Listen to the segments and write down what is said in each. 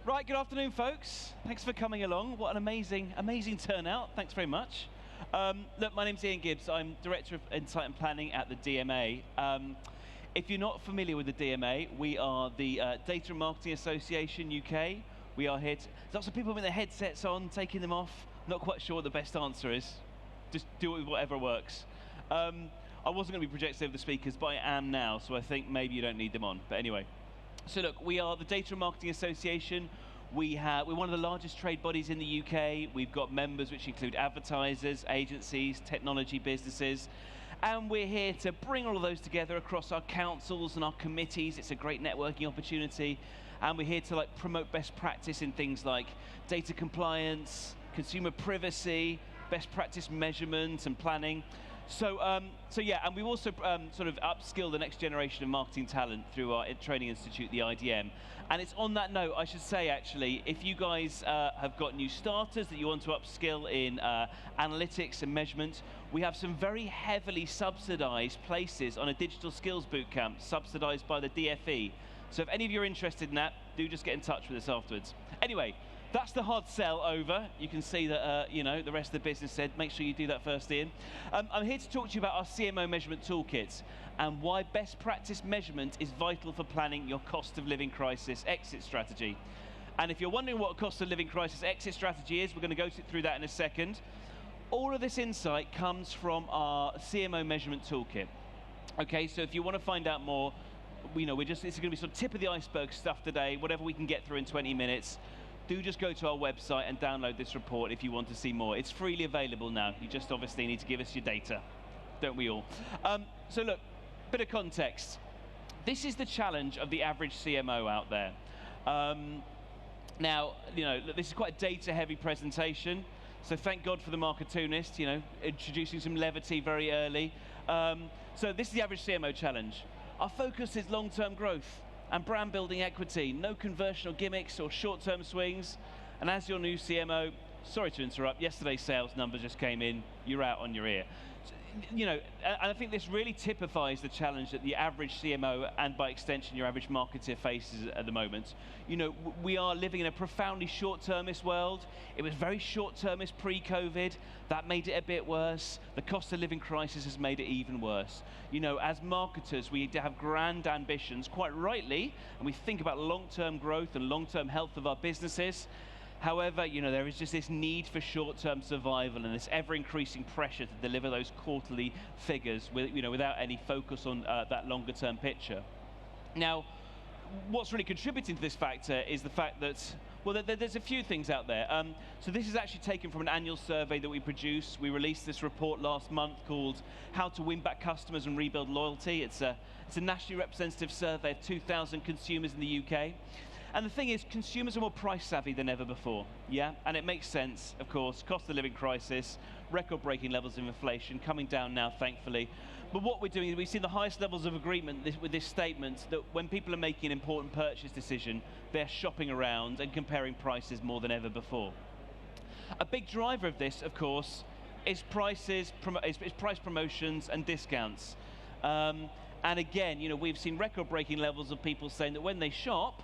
Right, good afternoon, folks. Thanks for coming along. What an amazing turnout. Thanks very much. Look, my name's Ian Gibbs. I'm Director of Insight and Planning at the DMA. If you're not familiar with the DMA, we are the Data and Marketing Association UK. We are here. Lots of people with their headsets on, taking them off. Not quite sure what the best answer is. Just do it with whatever works. I wasn't going to be projected over the speakers, but I am now, so I think maybe you don't need them on. But anyway. So look, we are the Data and Marketing Association. We're one of the largest trade bodies in the UK. We've got members which include advertisers, agencies, technology businesses. And we're here to bring all of those together across our councils and our committees. It's a great networking opportunity. And we're here to promote best practice in things like data compliance, consumer privacy, best practice measurement and planning. So yeah, and we've also sort of upskilled the next generation of marketing talent through our training institute, the IDM. And it's on that note, I should say, actually, if you guys have got new starters that you want to upskill in analytics and measurement, we have some very heavily subsidized places on a digital skills bootcamp, subsidized by the DFE. So if any of you are interested in that, do just get in touch with us afterwards. Anyway, that's the hard sell over. You can see that the rest of the business said, make sure you do that first, Ian. I'm here to talk to you about our CMO measurement toolkit and why best practice measurement is vital for planning your cost of living crisis exit strategy. And if you're wondering what a cost of living crisis exit strategy is, we're going to go through that in a second. All of this insight comes from our CMO measurement toolkit. Okay, so if you want to find out more, it's going to be sort of tip of the iceberg stuff today, whatever we can get through in 20 minutes. Do just go to our website and download this report if you want to see more. It's freely available now. You just obviously need to give us your data. Don't we all? So look, bit of context. This is the challenge of the average CMO out there. Now, this is quite a data-heavy presentation. So thank God for the marketunist, introducing some levity very early. So this is the average CMO challenge. Our focus is long-term growth and brand building equity, no conversional gimmicks or short-term swings. And as your new CMO, sorry to interrupt, yesterday's sales numbers just came in, you're out on your ear. And I think this really typifies the challenge that the average CMO, and by extension your average marketer, faces at the moment. We are living in a profoundly short-termist world. It was very short-termist pre-COVID. That made it a bit worse. The cost of living crisis has made it even worse. As marketers, we have grand ambitions, quite rightly, and we think about long-term growth and long-term health of our businesses. However, there is just this need for short-term survival and this ever-increasing pressure to deliver those quarterly figures without any focus on that longer-term picture. Now, what's really contributing to this factor is the fact that, well, there's a few things out there. So this is actually taken from an annual survey that we produce. We released this report last month called How to Win Back Customers and Rebuild Loyalty. It's a nationally representative survey of 2,000 consumers in the UK. And the thing is, consumers are more price savvy than ever before, yeah? And it makes sense, of course, cost of living crisis, record-breaking levels of inflation, coming down now, thankfully. But what we're doing is we've seen the highest levels of agreement with this statement that when people are making an important purchase decision, they're shopping around and comparing prices more than ever before. A big driver of this, of course, is price promotions and discounts. And again, we've seen record-breaking levels of people saying that when they shop,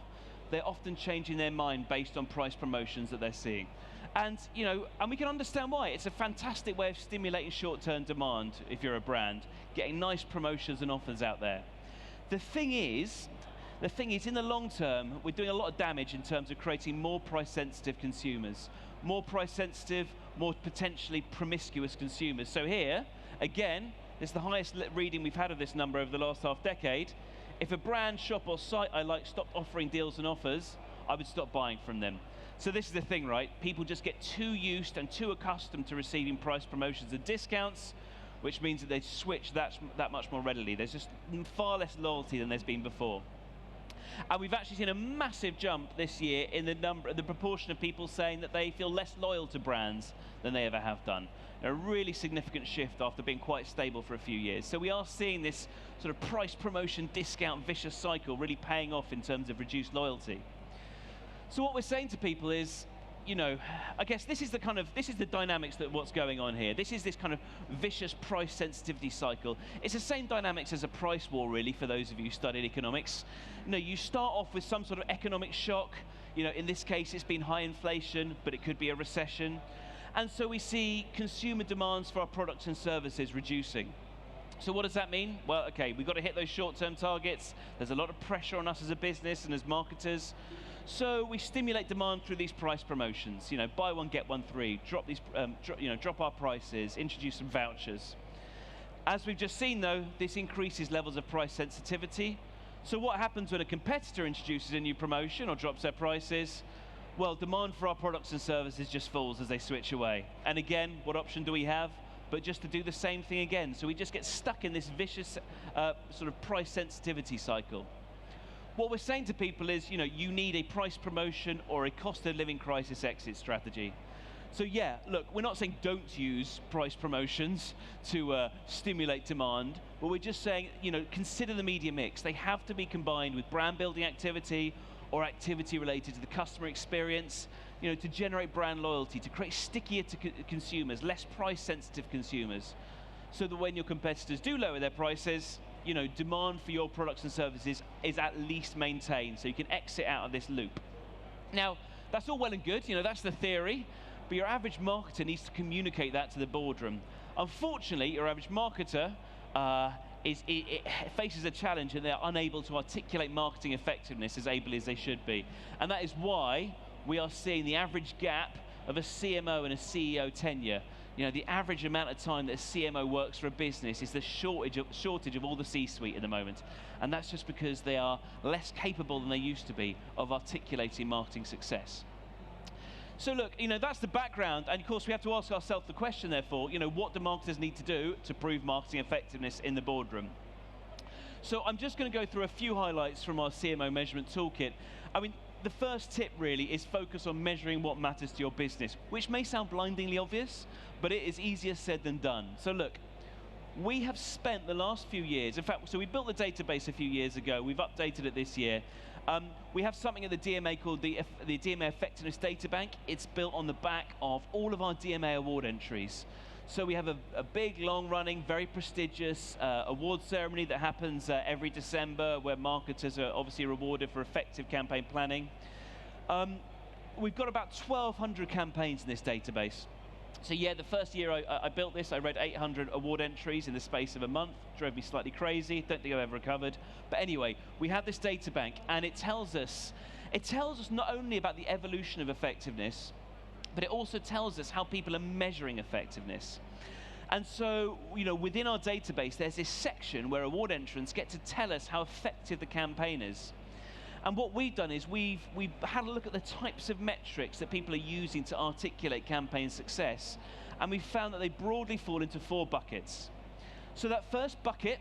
they're often changing their mind based on price promotions that they're seeing. And, and we can understand why. It's a fantastic way of stimulating short-term demand if you're a brand, getting nice promotions and offers out there. The thing is, in the long term, we're doing a lot of damage in terms of creating more price-sensitive consumers, more price-sensitive, more potentially promiscuous consumers. So here, again, it's the highest reading we've had of this number over the last half-decade. If a brand, shop, or site I like stopped offering deals and offers, I would stop buying from them. So this is the thing, right? People just get too used and too accustomed to receiving price promotions and discounts, which means that they switch that much more readily. There's just far less loyalty than there's been before. And we've actually seen a massive jump this year in the proportion of people saying that they feel less loyal to brands than they ever have done. A really significant shift after being quite stable for a few years. So we are seeing this sort of price promotion, discount, vicious cycle really paying off in terms of reduced loyalty. So what we're saying to people is, I guess this is the dynamics that what's going on here. This is this kind of vicious price sensitivity cycle. It's the same dynamics as a price war, really, for those of you who studied economics. You start off with some sort of economic shock. In this case, it's been high inflation, but it could be a recession. And so we see consumer demands for our products and services reducing. So what does that mean? Well, okay, we've got to hit those short-term targets. There's a lot of pressure on us as a business and as marketers. So we stimulate demand through these price promotions. Buy one, get one free. Drop our prices. Introduce some vouchers. As we've just seen, though, this increases levels of price sensitivity. So what happens when a competitor introduces a new promotion or drops their prices? Well, demand for our products and services just falls as they switch away. And again, what option do we have? But just to do the same thing again. So we just get stuck in this vicious sort of price sensitivity cycle. What we're saying to people is, you need a price promotion or a cost of living crisis exit strategy. So yeah, look, we're not saying don't use price promotions to stimulate demand, but we're just saying, consider the media mix. They have to be combined with brand building activity or activity related to the customer experience, to generate brand loyalty, to create stickier consumers, less price sensitive consumers, so that when your competitors do lower their prices, demand for your products and services is at least maintained, so you can exit out of this loop. Now, that's all well and good, that's the theory, but your average marketer needs to communicate that to the boardroom. Unfortunately, your average marketer faces a challenge, and they're unable to articulate marketing effectiveness as ably as they should be. And that is why we are seeing the average gap of a CMO and a CEO tenure. The average amount of time that a CMO works for a business is the shortage of all the C-suite at the moment. And that's just because they are less capable than they used to be of articulating marketing success. So look, that's the background, and of course we have to ask ourselves the question, therefore, what do marketers need to do to prove marketing effectiveness in the boardroom? So I'm just going to go through a few highlights from our CMO measurement toolkit. The first tip really is focus on measuring what matters to your business, which may sound blindingly obvious, but it is easier said than done. So look, we have spent the last few years, in fact, so we built the database a few years ago, we've updated it this year. We have something at the DMA called the DMA Effectiveness Databank. It's built on the back of all of our DMA award entries. So we have a big, long-running, very prestigious award ceremony that happens every December, where marketers are obviously rewarded for effective campaign planning. We've got about 1,200 campaigns in this database. So yeah, the first year I built this, I read 800 award entries in the space of a month. Drove me slightly crazy. Don't think I've ever recovered. But anyway, we have this data bank, and it tells us not only about the evolution of effectiveness, but it also tells us how people are measuring effectiveness. And so, within our database, there's this section where award entrants get to tell us how effective the campaign is. And what we've done is we've had a look at the types of metrics that people are using to articulate campaign success, and we've found that they broadly fall into 4 buckets. So that first bucket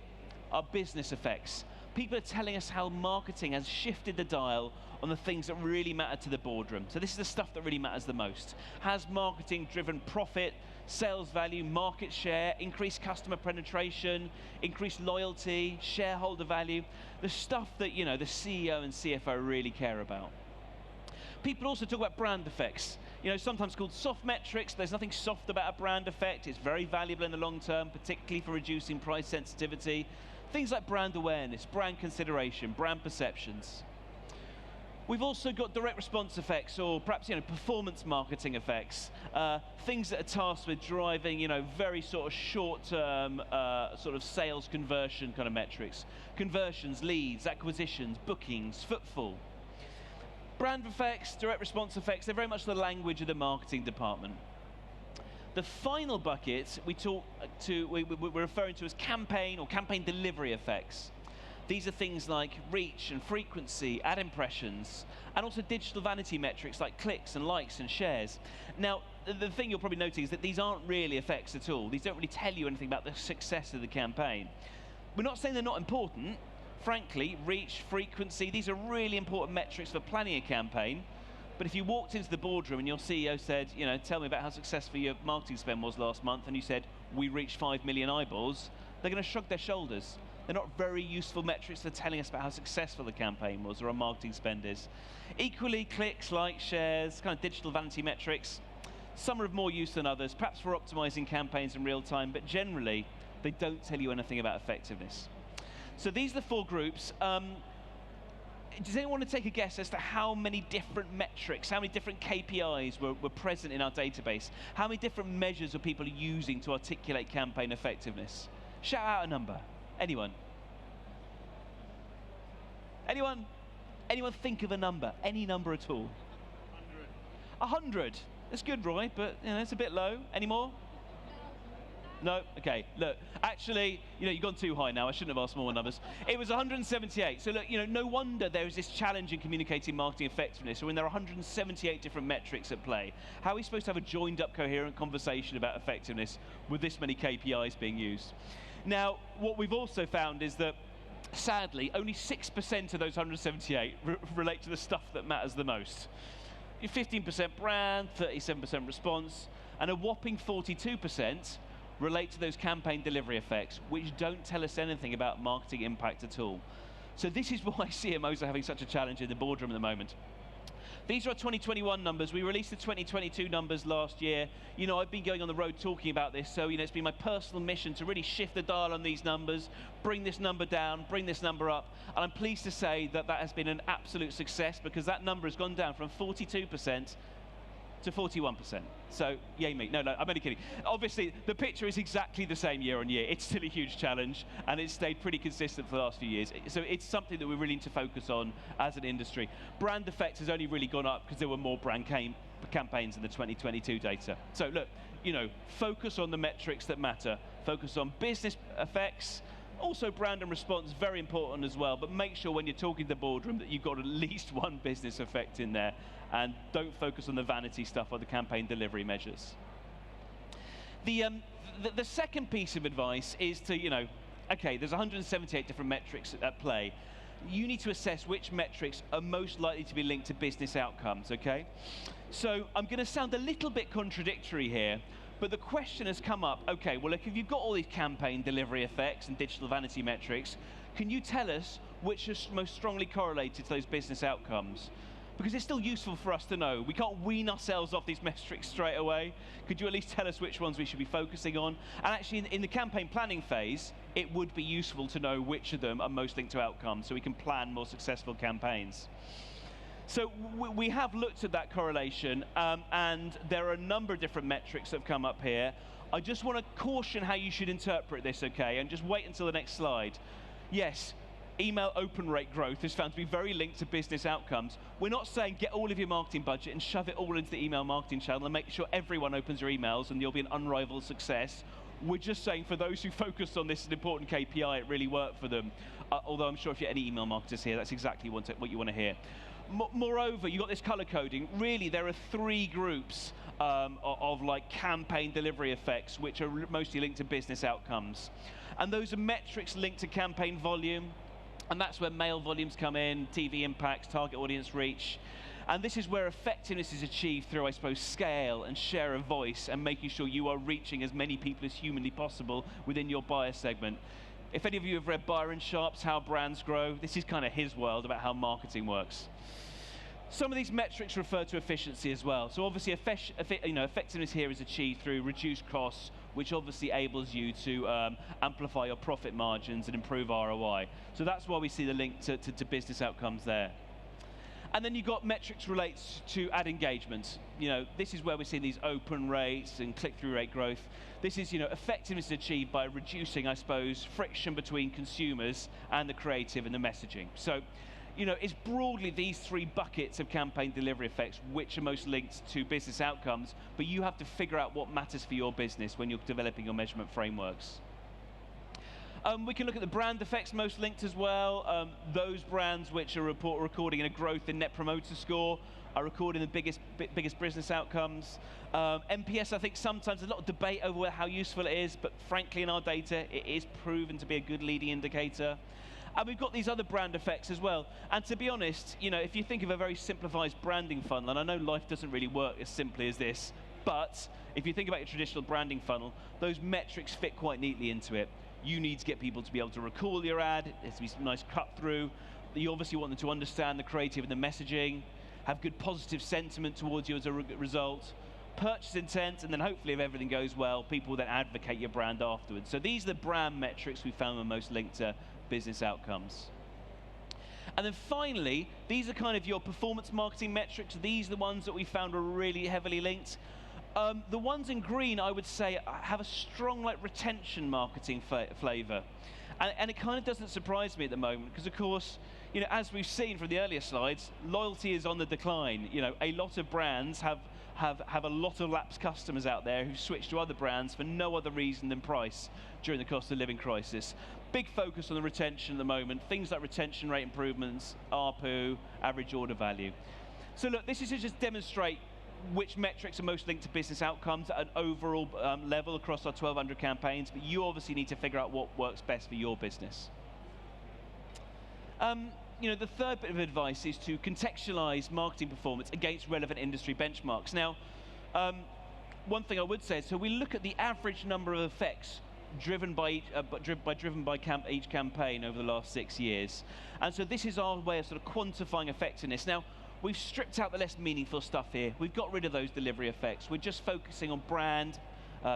are business effects. People are telling us how marketing has shifted the dial on the things that really matter to the boardroom. So this is the stuff that really matters the most. Has marketing driven profit, sales value, market share, increased customer penetration, increased loyalty, shareholder value? The stuff that the CEO and CFO really care about. People also talk about brand effects. Sometimes called soft metrics. There's nothing soft about a brand effect. It's very valuable in the long term, particularly for reducing price sensitivity. Things like brand awareness, brand consideration, brand perceptions. We've also got direct response effects, or perhaps performance marketing effects, things that are tasked with driving very sort of short-term sort of sales conversion kind of metrics. Conversions, leads, acquisitions, bookings, footfall. Brand effects, direct response effects, they're very much the language of the marketing department. The final bucket we're referring to as campaign or campaign delivery effects. These are things like reach and frequency, ad impressions, and also digital vanity metrics like clicks and likes and shares. Now, the thing you're probably noting is that these aren't really effects at all. These don't really tell you anything about the success of the campaign. We're not saying they're not important. Frankly, reach, frequency, these are really important metrics for planning a campaign. But if you walked into the boardroom and your CEO said, tell me about how successful your marketing spend was last month, and you said, we reached 5 million eyeballs, they're going to shrug their shoulders. They're not very useful metrics for telling us about how successful the campaign was or our marketing spend is. Equally, clicks, likes, shares, kind of digital vanity metrics, some are of more use than others, perhaps for optimizing campaigns in real time, but generally, they don't tell you anything about effectiveness. So these are the 4 groups. does anyone want to take a guess as to how many different metrics, how many different KPIs were present in our database? How many different measures are people using to articulate campaign effectiveness? Shout out a number. Anyone? Anyone? Anyone think of a number? Any number at all? 100. That's good, Roy, but it's a bit low. Any more? No? Okay, look, actually, you've gone too high now. I shouldn't have asked more numbers. It was 178. So look, no wonder there is this challenge in communicating marketing effectiveness when there are 178 different metrics at play. How are we supposed to have a joined up, coherent conversation about effectiveness with this many KPIs being used? Now, what we've also found is that, sadly, only 6% of those 178 relate to the stuff that matters the most. 15% brand, 37% response, and a whopping 42% relate to those campaign delivery effects, which don't tell us anything about marketing impact at all. So this is why CMOs are having such a challenge in the boardroom at the moment. These are our 2021 numbers. We released the 2022 numbers last year. I've been going on the road talking about this, so it's been my personal mission to really shift the dial on these numbers, bring this number down, bring this number up, and I'm pleased to say that that has been an absolute success because that number has gone down from 42% to 41%. So, yay me. No, I'm only kidding. Obviously, the picture is exactly the same year on year. It's still a huge challenge, and it's stayed pretty consistent for the last few years. So it's something that we really need to focus on as an industry. Brand effects has only really gone up because there were more brand campaigns in the 2022 data. So look, focus on the metrics that matter. Focus on business effects. Also, brand and response, very important as well, but make sure when you're talking to the boardroom that you've got at least one business effect in there, and don't focus on the vanity stuff or the campaign delivery measures. The second piece of advice is to, okay, there's 178 different metrics at play. You need to assess which metrics are most likely to be linked to business outcomes, okay? So I'm going to sound a little bit contradictory here, but the question has come up, okay, well, if you've got all these campaign delivery effects and digital vanity metrics, can you tell us which are most strongly correlated to those business outcomes? Because it's still useful for us to know. We can't wean ourselves off these metrics straight away. Could you at least tell us which ones we should be focusing on? And actually, in the campaign planning phase, it would be useful to know which of them are most linked to outcomes so we can plan more successful campaigns. So we have looked at that correlation, and there are a number of different metrics that have come up here. I just want to caution how you should interpret this, okay? And just wait until the next slide. Yes, email open rate growth is found to be very linked to business outcomes. We're not saying get all of your marketing budget and shove it all into the email marketing channel and make sure everyone opens your emails and you'll be an unrivaled success. We're just saying for those who focus on this as an important KPI, it really worked for them. Although I'm sure if you're any email marketers here, that's exactly what you want to hear. Moreover, you've got this color coding. Really, there are three groups of like campaign delivery effects, which are mostly linked to business outcomes. And those are metrics linked to campaign volume, and that's where mail volumes come in, TV impacts, target audience reach. And this is where effectiveness is achieved through, I suppose, scale and share of voice and making sure you are reaching as many people as humanly possible within your buyer segment. If any of you have read Byron Sharp's How Brands Grow, this is kind of his world about how marketing works. Some of these metrics refer to efficiency as well. So obviously, effectiveness here is achieved through reduced costs, which obviously enables you to amplify your profit margins and improve ROI. So that's why we see the link to business outcomes there. And then you've got metrics relates to ad engagement. This is where we're seeing these open rates and click-through rate growth. This is, effectiveness achieved by reducing, I suppose, friction between consumers and the creative and the messaging. So, it's broadly these three buckets of campaign delivery effects which are most linked to business outcomes, but you have to figure out what matters for your business when you're developing your measurement frameworks. We can look at the brand effects most linked as well. Those brands which are recording a growth in Net Promoter Score are recording the biggest business outcomes. NPS, I think sometimes there's a lot of debate over how useful it is, but frankly in our data, it is proven to be a good leading indicator. And we've got these other brand effects as well. And to be honest, if you think of a very simplified branding funnel, and I know life doesn't really work as simply as this, but if you think about your traditional branding funnel, those metrics fit quite neatly into it. You need to get people to be able to recall your ad. There has to be some nice cut through. You obviously want them to understand the creative and the messaging, have good positive sentiment towards you as a result, purchase intent, and then hopefully if everything goes well, people will then advocate your brand afterwards. So these are the brand metrics we found are most linked to business outcomes. And then finally, these are kind of your performance marketing metrics. These are the ones that we found are really heavily linked. The ones in green, I would say, have a strong retention marketing flavor. And it kind of doesn't surprise me at the moment, because of course, as we've seen from the earlier slides, loyalty is on the decline. A lot of brands have a lot of lapsed customers out there who switch to other brands for no other reason than price during the cost of living crisis. Big focus on the retention at the moment, things like retention rate improvements, ARPU, average order value. So look, this is to just demonstrate which metrics are most linked to business outcomes at an overall level across our 1,200 campaigns, but you obviously need to figure out what works best for your business. The third bit of advice is to contextualize marketing performance against relevant industry benchmarks. Now, one thing I would say is, so we look at the average number of effects driven by each campaign over the last 6 years, and so this is our way of sort of quantifying effectiveness. Now, we've stripped out the less meaningful stuff here. We've got rid of those delivery effects. We're just focusing on brand,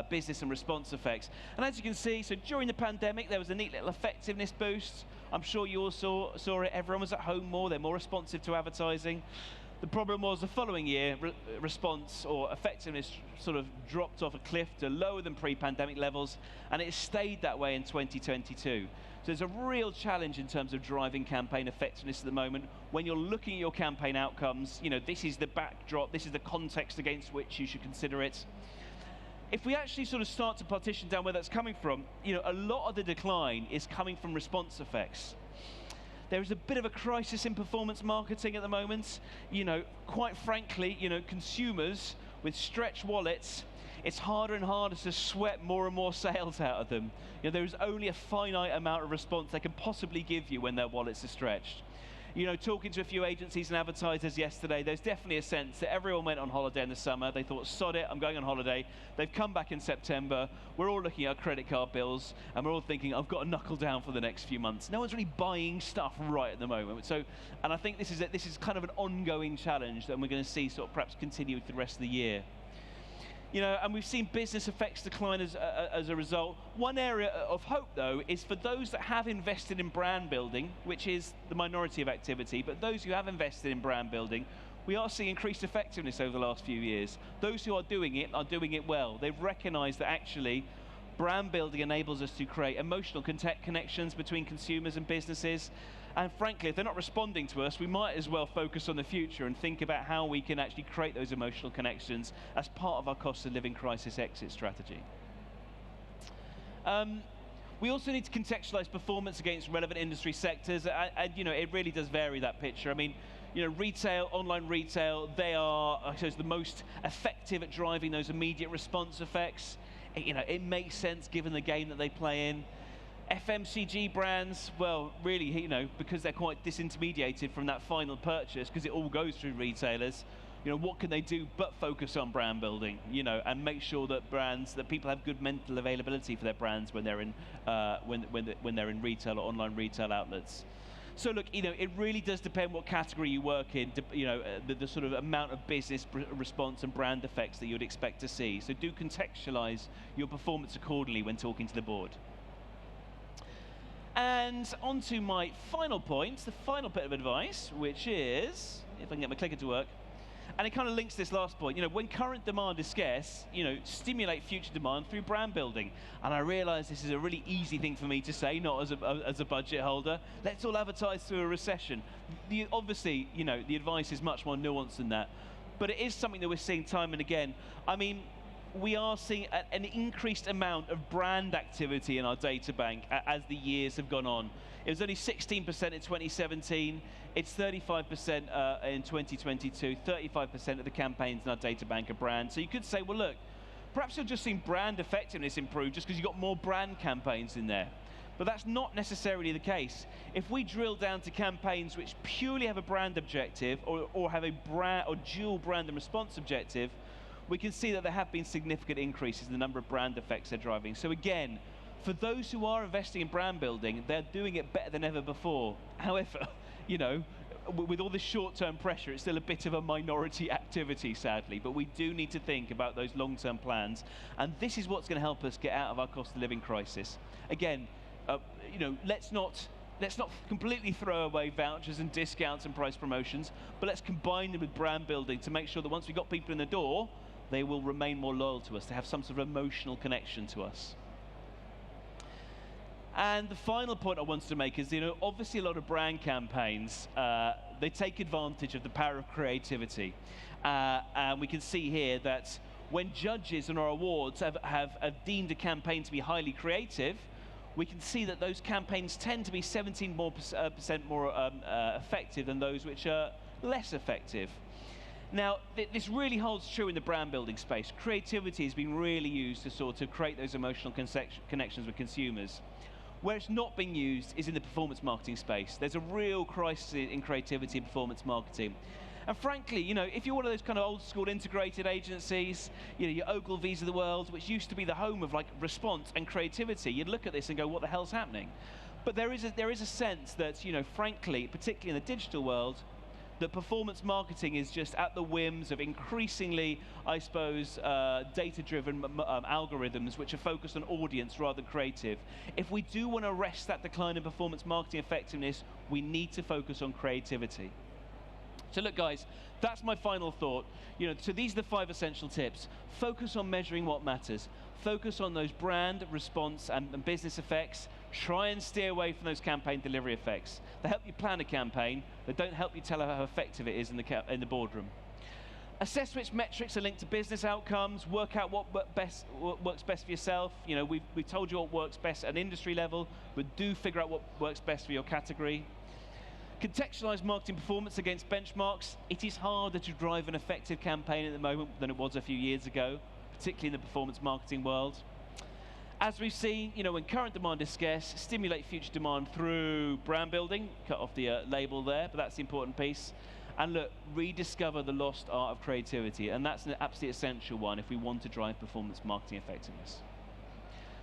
business and response effects. And as you can see, so during the pandemic, there was a neat little effectiveness boost. I'm sure you all saw it. Everyone was at home more. They're more responsive to advertising. The problem was the following year, response or effectiveness sort of dropped off a cliff to lower than pre-pandemic levels, and it stayed that way in 2022. So there's a real challenge in terms of driving campaign effectiveness at the moment. When you're looking at your campaign outcomes, this is the backdrop, this is the context against which you should consider it. If we actually sort of start to partition down where that's coming from, a lot of the decline is coming from response effects. There is a bit of a crisis in performance marketing at the moment. Quite frankly, consumers with stretched wallets, it's harder and harder to sweat more and more sales out of them. There is only a finite amount of response they can possibly give you when their wallets are stretched. Talking to a few agencies and advertisers yesterday, there's definitely a sense that everyone went on holiday in the summer. They thought, sod it, I'm going on holiday. They've come back in September. We're all looking at our credit card bills, and we're all thinking, I've got to knuckle down for the next few months. No one's really buying stuff right at the moment. So, and I think this is kind of an ongoing challenge that we're going to see sort of perhaps continue for the rest of the year. And we've seen business effects decline as a result. One area of hope, though, is for those that have invested in brand building, which is the minority of activity, but those who have invested in brand building, we are seeing increased effectiveness over the last few years. Those who are doing it well. They've recognized that actually brand building enables us to create emotional connections between consumers and businesses. And frankly, if they're not responding to us, we might as well focus on the future and think about how we can actually create those emotional connections as part of our cost of living crisis exit strategy. We also need to contextualize performance against relevant industry sectors, and it really does vary, that picture. I mean, retail, online retail, they are, I suppose, the most effective at driving those immediate response effects. It makes sense given the game that they play in. FMCG brands, well, really, because they're quite disintermediated from that final purchase, because it all goes through retailers, what can they do but focus on brand building, and make sure that people have good mental availability for their brands when they're in when they're in retail or online retail outlets. So look, it really does depend what category you work in, the sort of amount of business response and brand effects that you'd expect to see. So do contextualize your performance accordingly when talking to the board. And on to my final point, the final bit of advice, which is, if I can get my clicker to work, and it kind of links to this last point, when current demand is scarce, stimulate future demand through brand building. And I realize this is a really easy thing for me to say, not as a budget holder. Let's all advertise through a recession. Obviously, the advice is much more nuanced than that, but it is something that we're seeing time and again. I mean, we are seeing an increased amount of brand activity in our data bank as the years have gone on. It was only 16% in 2017. It's 35% in 2022. 35% of the campaigns in our data bank are brand. So you could say, well, look, perhaps you're just seeing brand effectiveness improve just because you've got more brand campaigns in there. But that's not necessarily the case. If we drill down to campaigns which purely have a brand objective or have a brand or dual brand and response objective, we can see that there have been significant increases in the number of brand effects they're driving. So again, for those who are investing in brand building, they're doing it better than ever before. However, with all this short-term pressure, it's still a bit of a minority activity, sadly. But we do need to think about those long-term plans. And this is what's going to help us get out of our cost of living crisis. Again, let's not let's not completely throw away vouchers and discounts and price promotions, but let's combine them with brand building to make sure that once we've got people in the door, they will remain more loyal to us. They have some sort of emotional connection to us. And the final point I wanted to make is, obviously a lot of brand campaigns, they take advantage of the power of creativity. And we can see here that when judges on our awards have deemed a campaign to be highly creative, we can see that those campaigns tend to be 17% more effective than those which are less effective. Now, this really holds true in the brand building space. Creativity has been really used to sort of create those emotional connections with consumers. Where it's not being used is in the performance marketing space. There's a real crisis in creativity in performance marketing. And frankly, if you're one of those kind of old school integrated agencies, your Ogilvy's of the world, which used to be the home of like response and creativity, you'd look at this and go, what the hell's happening? But there is a sense that, frankly, particularly in the digital world, that performance marketing is just at the whims of increasingly, I suppose, data-driven algorithms which are focused on audience rather than creative. If we do want to arrest that decline in performance marketing effectiveness, we need to focus on creativity. So look, guys, that's my final thought. So these are the 5 essential tips. Focus on measuring what matters. Focus on those brand, response, and business effects. Try and steer away from those campaign delivery effects. They help you plan a campaign, but don't help you tell how effective it is in the boardroom. Assess which metrics are linked to business outcomes. Work out what works best for yourself. We've told you what works best at an industry level, but do figure out what works best for your category. Contextualize marketing performance against benchmarks. It is harder to drive an effective campaign at the moment than it was a few years ago, particularly in the performance marketing world. As we've seen, when current demand is scarce, stimulate future demand through brand building. Cut off the label there, but that's the important piece. And look, rediscover the lost art of creativity, and that's an absolutely essential one if we want to drive performance marketing effectiveness.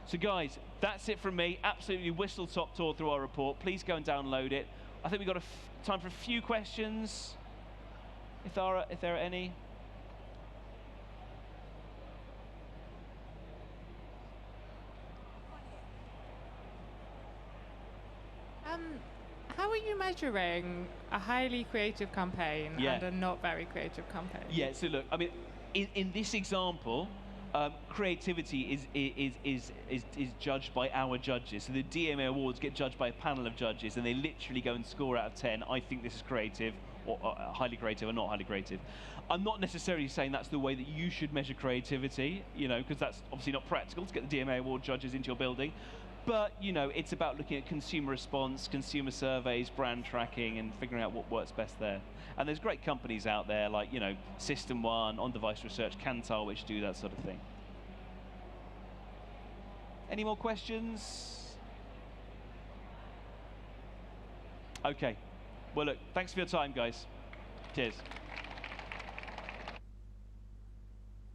So guys, that's it from me. Absolutely whistle-top tour through our report. Please go and download it. I think we've got time for a few questions, if there are any. How are you measuring a highly creative campaign and a not very creative campaign? Yeah, so look, I mean, in this example, creativity is judged by our judges. So the DMA awards get judged by a panel of judges, and they literally go and score out of 10. I think this is creative, or highly creative, or not highly creative. I'm not necessarily saying that's the way that you should measure creativity, because that's obviously not practical to get the DMA award judges into your building. But it's about looking at consumer response, consumer surveys, brand tracking, and figuring out what works best there. And there's great companies out there like, System One, On-Device Research, Kantar, which do that sort of thing. Any more questions? Okay. Well, look, thanks for your time, guys. Cheers.